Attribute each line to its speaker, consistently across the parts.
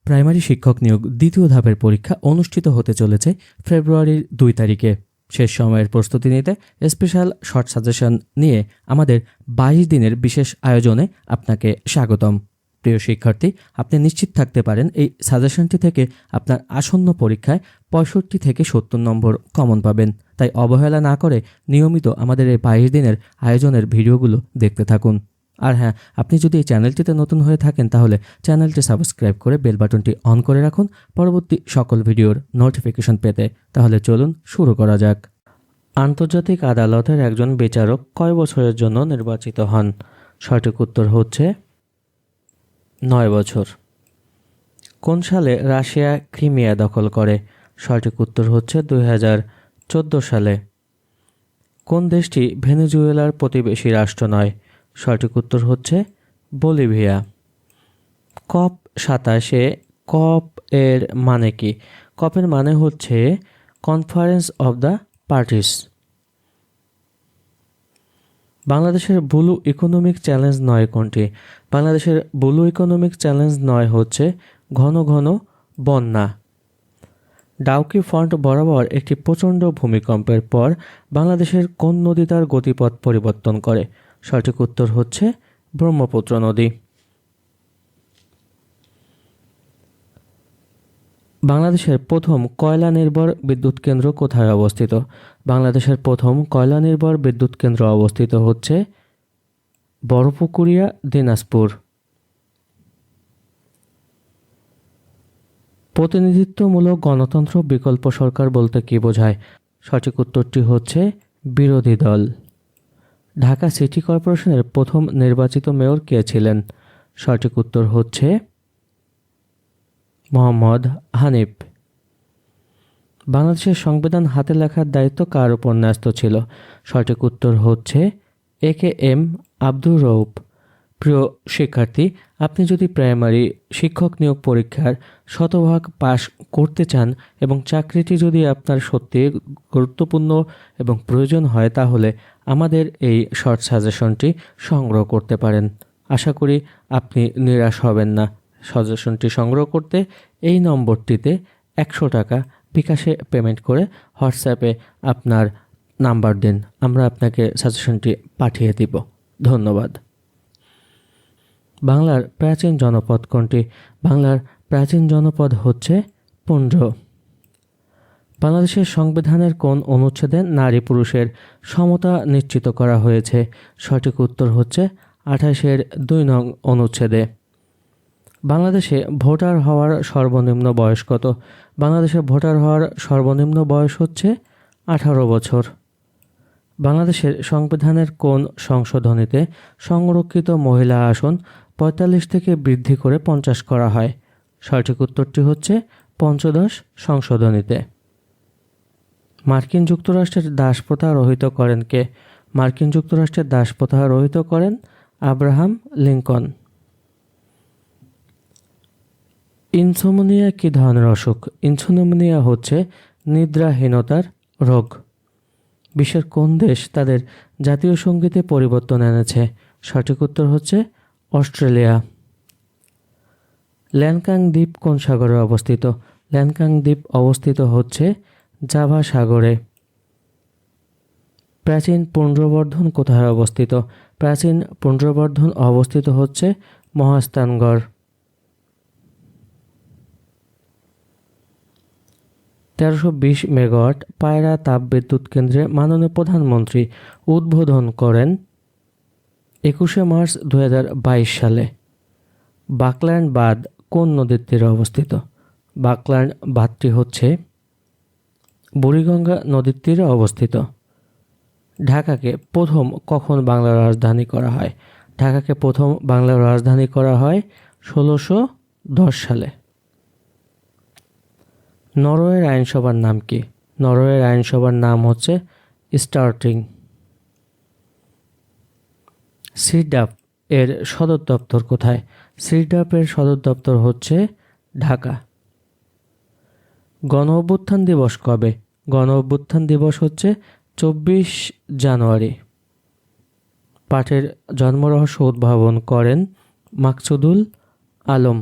Speaker 1: Primary শিক্ষক নিয়োগ দ্বিতীয় ধাপের পরীক্ষা অনুষ্ঠিত হতে চলেছে ফেব্রুয়ারির 2 তারিখে। শেষ সময়ের প্রস্তুতি নিতে স্পেশাল শর্ট সাজেশন নিয়ে আমাদের 22 দিনের বিশেষ আয়োজনে আপনাকে স্বাগতম। প্রিয় শিক্ষার্থী, আপনি নিশ্চিত থাকতে পারেন এই সাজেশনটি থেকে আপনার আসন্ন পরীক্ষায় 65 থেকে 70 নম্বর কমন পাবেন। তাই অবহেলা না করে নিয়মিত আমাদের এই 22 দিনের আয়োজনের ভিডিওগুলো দেখতে থাকুন। আর হ্যাঁ, আপনি যদি এই চ্যানেলটিতে নতুন হয়ে থাকেন তাহলে চ্যানেলটি সাবস্ক্রাইব করে বেল বাটনটি অন করে রাখুন পরবর্তী সকল ভিডিওর নোটিফিকেশন পেতে। তাহলে চলুন শুরু করা যাক। আন্তর্জাতিক আদালতের একজন বিচারক কয় বছরের জন্য নির্বাচিত হন? সঠিক উত্তর হচ্ছে 9 বছর। কোন সালে রাশিয়া ক্রিমিয়া দখল করে? সঠিক উত্তর হচ্ছে 2014 সালে। কোন দেশটি ভেনেজুয়েলার প্রতিবেশী রাষ্ট্র নয়? সঠিক উত্তর হচ্ছে বলিভিয়া। COP27 কপ এর মানে কি? কপের মানে হচ্ছে কনফারেন্স অফ দ্য পার্টিস। বাংলাদেশের ব্লু ইকোনমিক চ্যালেঞ্জ 9 কোনটি? বাংলাদেশের ব্লু ইকোনমিক চ্যালেঞ্জ 9 হচ্ছে ঘন ঘন বন্যা। ডাউকি ফ্রন্ট বরাবর একটি প্রচণ্ড ভূমিকম্পের পর বাংলাদেশের কোন নদী তার গতিপথ পরিবর্তন করে? সঠিক উত্তর হচ্ছে ব্রহ্মপুত্র নদী। বাংলাদেশের প্রথম কয়লা নির্ভর বিদ্যুৎ কেন্দ্র কোথায় অবস্থিত? বাংলাদেশের প্রথম কয়লা নির্ভর বিদ্যুৎ কেন্দ্র অবস্থিত হচ্ছে বড়পুকুরিয়া, দিনাজপুর। প্রতিনিধিত্বমূলক গণতন্ত্র বিকল্প সরকার বলতে কি বোঝায়? সঠিক উত্তরটি হচ্ছে বিরোধী দল। ঢাকা সিটি কর্পোরেশনের প্রথম নির্বাচিত মেয়র কে ছিলেন? সঠিক উত্তর হচ্ছে মোহাম্মদ হানিফ। বাংলাদেশের সংবিধান হাতে লেখার দায়িত্ব কার উপর ন্যস্ত ছিল? সঠিক উত্তর হচ্ছে AKM আব্দুর রউফ। প্রিয় শিক্ষার্থী, আপনি যদি প্রাইমারি শিক্ষক নিয়োগ পরীক্ষার শতভাগ পাস করতে চান এবং চাকরিটি যদি আপনার সত্যি গুরুত্বপূর্ণ এবং প্রয়োজন হয় তাহলে আমাদের এই শর্ট সাজেশনটি সংগ্রহ করতে পারেন। আশা করি আপনি নিরাশ হবেন না। সাজেশনটি সংগ্রহ করতে এই নম্বরটিতে 100 টাকা বিকাশে পেমেন্ট করে হোয়াটসঅ্যাপে আপনার নাম্বার দিন, আমরা আপনাকে সাজেশনটি পাঠিয়ে দিব। ধন্যবাদ। বাংলার প্রাচীন জনপদ কোনটি? বাংলার প্রাচীন জনপদ হচ্ছে পুঞ্জ। বাংলাদেশের সংবিধানের কোন অনুচ্ছেদে নারী পুরুষের সমতা নিশ্চিত করা হয়েছে? সঠিক উত্তর হচ্ছে 28-এর 2 নং অনুচ্ছেদে। বাংলাদেশে ভোটার হওয়ার সর্বনিম্ন বয়স কত? বাংলাদেশে ভোটার হওয়ার সর্বনিম্ন বয়স হচ্ছে 18 বছর। বাংলাদেশের সংবিধানের কোন সংশোধনীতে সংরক্ষিত মহিলা আসন 45 থেকে বৃদ্ধি করে 50 করা হয়? সঠিক উত্তরটি হচ্ছে পঞ্চদশ সংশোধনীতে। মার্কিন যুক্তরাষ্ট্রের দাসপ্রথা রহিত করেন কে? মার্কিন যুক্তরাষ্ট্রের দাসপ্রথা রহিত করেন আব্রাহাম লিঙ্কন। ইনসোমনিয়া কি ধরনের অসুখ? ইনসোমনিয়া হচ্ছে নিদ্রাহীনতার রোগ। বিশ্বের কোন দেশ তাদের জাতীয় সঙ্গীতে পরিবর্তন এনেছে? সঠিক উত্তর হচ্ছে অস্ট্রেলিয়া। ল্যানকাং দ্বীপ কোন সাগরে অবস্থিত? ল্যানকাং দ্বীপ অবস্থিত হচ্ছে জাভা সাগরে। প্রাচীন পুণ্ড্রবর্ধন কোথায় অবস্থিত? প্রাচীন পুণ্ড্রবর্ধন অবস্থিত হচ্ছে মহাস্থানগড়। 1320 মেগাওয়াট পায়রা তাপবিদ্যুৎ কেন্দ্রে মাননীয় প্রধানমন্ত্রী উদ্বোধন করেন 21শে মার্চ 2022 সালে। বাকল্যান্ড বাঁধ কোন নদীর তীরে অবস্থিত? বাকল্যান্ড বাঁধটি হচ্ছে বুড়িগঙ্গা নদীর তীরে অবস্থিত। ঢাকাকে প্রথম কখন বাংলার রাজধানী করা হয়? ঢাকাকে প্রথম বাংলার রাজধানী করা হয় 1610 সালে। নরওয়ের আইনসভার নাম কি? নরওয়ের আইনসভার নাম হচ্ছে স্টার্টিং। সিডাপ এর সদর দপ্তর কোথায়? সিডাপ এর সদর দপ্তর হচ্ছে ঢাকা। গণ অভ্যুত্থান দিবস কবে? গণ অভ্যুত্থান দিবস হচ্ছে 24 জানুয়ারি। পাঠের জন্মরহস্য উদ্ভাবন করেন মাকসুদুল আলম।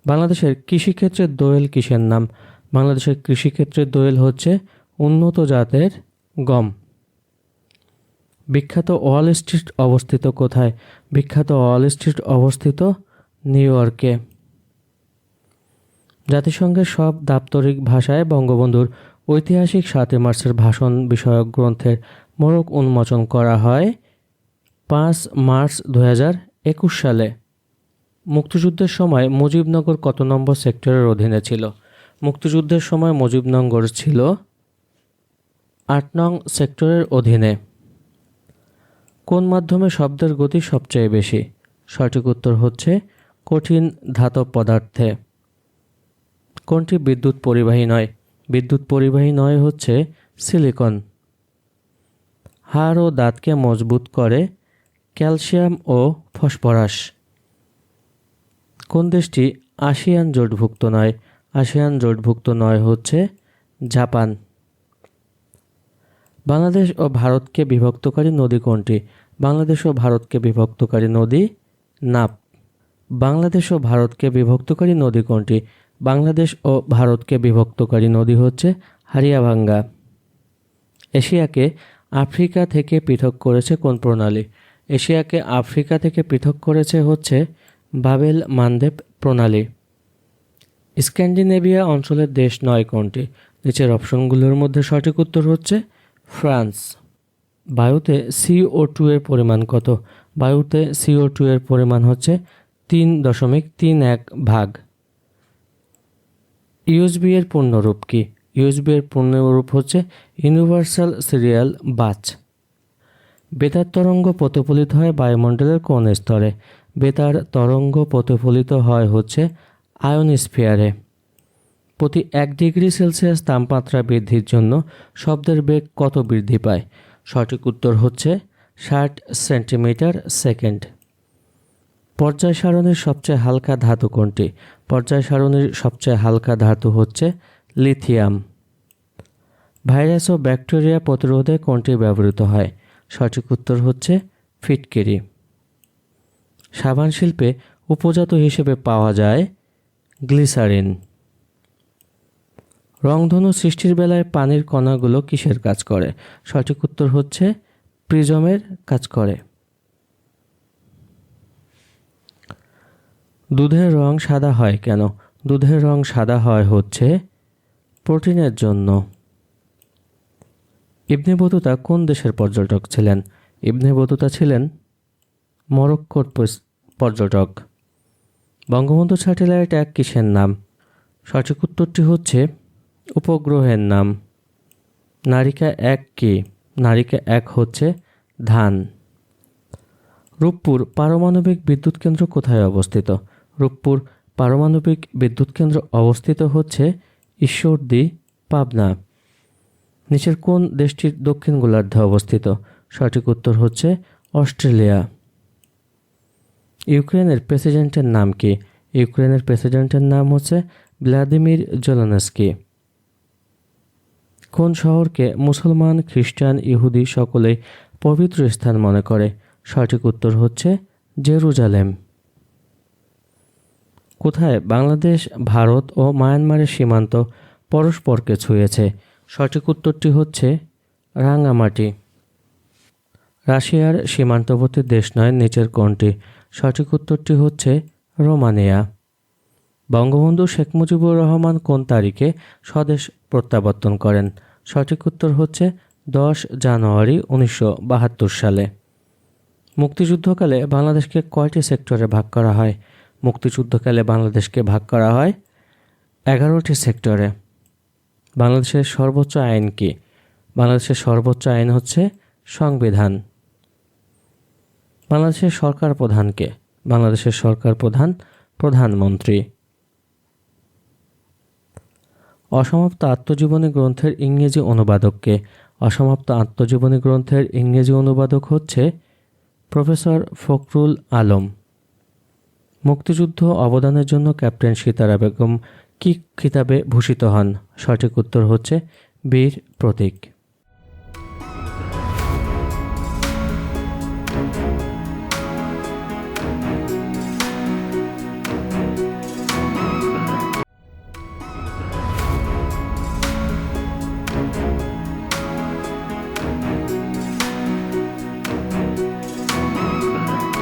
Speaker 1: বাংলাদেশের কৃষিক্ষেত্রের দোয়েল কিসের নাম? বাংলাদেশের কৃষিক্ষেত্রের দোয়েল হচ্ছে উন্নত জাতের গম। বিখ্যাত ওয়াল স্ট্রিট অবস্থিত কোথায়? বিখ্যাত ওয়াল স্ট্রিট অবস্থিত নিউ ইয়র্কে। জাতিসংঘের সব দাপ্তরিক ভাষায় বঙ্গবন্ধুর ঐতিহাসিক 7 মার্চের ভাষণ বিষয়ক গ্রন্থের মোড়ক উন্মোচন করা হয় 5 মার্চ 2021 সালে। মুক্তিযুদ্ধের সময় মুজিবনগর কত নম্বর সেক্টরের অধীনে ছিল? মুক্তিযুদ্ধের সময় মুজিবনগর ছিল 8 নং সেক্টরের অধীনে। কোন মাধ্যমে শব্দের গতি সবচেয়ে বেশি? সঠিক উত্তর হচ্ছে কঠিন ধাতব পদার্থে। কোনটি বিদ্যুৎ পরিবাহী নয়? বিদ্যুৎ পরিবাহী নয় হচ্ছে সিলিকন। হাড় ও দাঁতকে মজবুত করে ক্যালসিয়াম ও ফসফরাস। কোন দেশটি আসিয়ান জোটভুক্ত নয়? আসিয়ান জোটভুক্ত নয় হচ্ছে জাপান। বাংলাদেশ ও ভারতকে বিভক্তকারী নদী কোনটি? বাংলাদেশ ও ভারতকে বিভক্তকারী নদী নাপ। বাংলাদেশ ও ভারতকে বিভক্তকারী নদী কোনটি? বাংলাদেশ ও ভারতকে বিভক্তকারী নদী হচ্ছে হারিয়াভাঙ্গা। এশিয়াকে আফ্রিকা থেকে পৃথক করেছে কোন প্রণালী? এশিয়াকে আফ্রিকা থেকে পৃথক করেছে হচ্ছে বাবেল মানদেব প্রণালী। স্ক্যান্ডিনেভিয়া অঞ্চলের দেশ নয় কোনটি? নিচের অপশনগুলোর মধ্যে সঠিক উত্তর হচ্ছে ফ্রান্স। বায়ুতে CO2 এর পরিমাণ কত? বায়ুতে CO2 এর পরিমাণ হচ্ছে 3.31 ভাগ। USB এর পূর্ণরূপ কি? USB এর পূর্ণরূপ হচ্ছে ইউনিভার্সাল সিরিয়াল বাস। বেতার তরঙ্গ প্রতিফলিত হয় বায়ুমণ্ডলের কোন স্তরে? বেতার তরঙ্গ প্রতিফলিত হয় হচ্ছে আয়নোস্ফিয়ারে। প্রতি 1 ডিগ্রি সেলসিয়াস তাপমাত্রা বৃদ্ধির জন্য শব্দের বেগ কত বৃদ্ধি পায়? সঠিক উত্তর হচ্ছে 60 সেন্টিমিটার সেকেন্ড। পর্যায় সারণীর সবচেয়ে হালকা ধাতু কোনটি? পর্যায় সারণীর সবচেয়ে হালকা ধাতু হচ্ছে লিথিয়াম। ভাইরাস ও ব্যাকটেরিয়া প্রতিরোধে কোনটি ব্যবহৃত হয়? সঠিক উত্তর হচ্ছে ফিটকিরি। সাবান শিল্পে উপজাত হিসেবে পাওয়া যায় গ্লিসারিন। রংধনু সৃষ্টির বেলায় পানির কণাগুলো কিসের কাজ করে? সঠিক উত্তর হচ্ছে প্রিজমের কাজ করে। দুধের রং সাদা হয় কেন? দুধের রং সাদা হয় হচ্ছে প্রোটিনের জন্য। ইবনে বতুতা কোন দেশের পর্যটক ছিলেন? ইবনে বতুতা ছিলেন মরক্কোর পর্যটক। বঙ্গবন্ধু স্যাটেলাইট 1 কিসের নাম? সঠিক উত্তরটি হচ্ছে উপগ্রহের নাম। নারিকা 1 কি? নারিকা 1 হচ্ছে ধান। রূপপুর পারমাণবিক বিদ্যুৎ কেন্দ্র কোথায় অবস্থিত? রূপপুর পারমাণবিক বিদ্যুৎ কেন্দ্র অবস্থিত হচ্ছে ঈশ্বরদী, পাবনা। নিচের কোন দেশটির দক্ষিণ গোলার্ধে অবস্থিত? সঠিক উত্তর হচ্ছে অস্ট্রেলিয়া। ইউক্রেনের প্রেসিডেন্টের নাম কি? ইউক্রেনের প্রেসিডেন্টের নাম হচ্ছে ভ্লাদিমির জেলেনস্কি। কোন শহরকে মুসলমান, খ্রিস্টান, ইহুদি সকলেই পবিত্র স্থান মনে করে? সঠিক উত্তর হচ্ছে জেরুজালেম। কোথায় বাংলাদেশ, ভারত ও মায়ানমারের সীমান্ত পরস্পরকে ছুঁয়েছে? সঠিক উত্তরটি হচ্ছে রাঙ্গামাটি। রাশিয়ার সীমান্তবর্তী দেশ নয় নিচের কোনটি? সঠিক উত্তরটি হচ্ছে রোমানিয়া। বঙ্গবন্ধু শেখ মুজিবুর রহমান কোন তারিখে স্বদেশ প্রত্যাবর্তন করেন? সঠিক উত্তর হচ্ছে 10 জানুয়ারি 1972 সালে। মুক্তিযুদ্ধকালে বাংলাদেশকে কয়টি সেক্টরে ভাগ করা হয়? মুক্তিযুদ্ধকালে বাংলাদেশকে ভাগ করা হয় 11টি সেক্টরে। বাংলাদেশের সর্বোচ্চ আইন কি? বাংলাদেশের সর্বোচ্চ আইন হচ্ছে সংবিধান। বাংলাদেশের সরকার প্রধানকে? বাংলাদেশের সরকার প্রধান প্রধানমন্ত্রী। অসমাপ্ত আত্মজীবনী গ্রন্থের ইংরেজি অনুবাদককে? অসমাপ্ত আত্মজীবনী গ্রন্থের ইংরেজি অনুবাদক হচ্ছে প্রফেসর ফখরুল আলম। মুক্তিযুদ্ধ অবদানের জন্য ক্যাপ্টেন সিতারা বেগম কি খিতাবে ভূষিত হন? সঠিক উত্তর হচ্ছে বীর প্রতীক।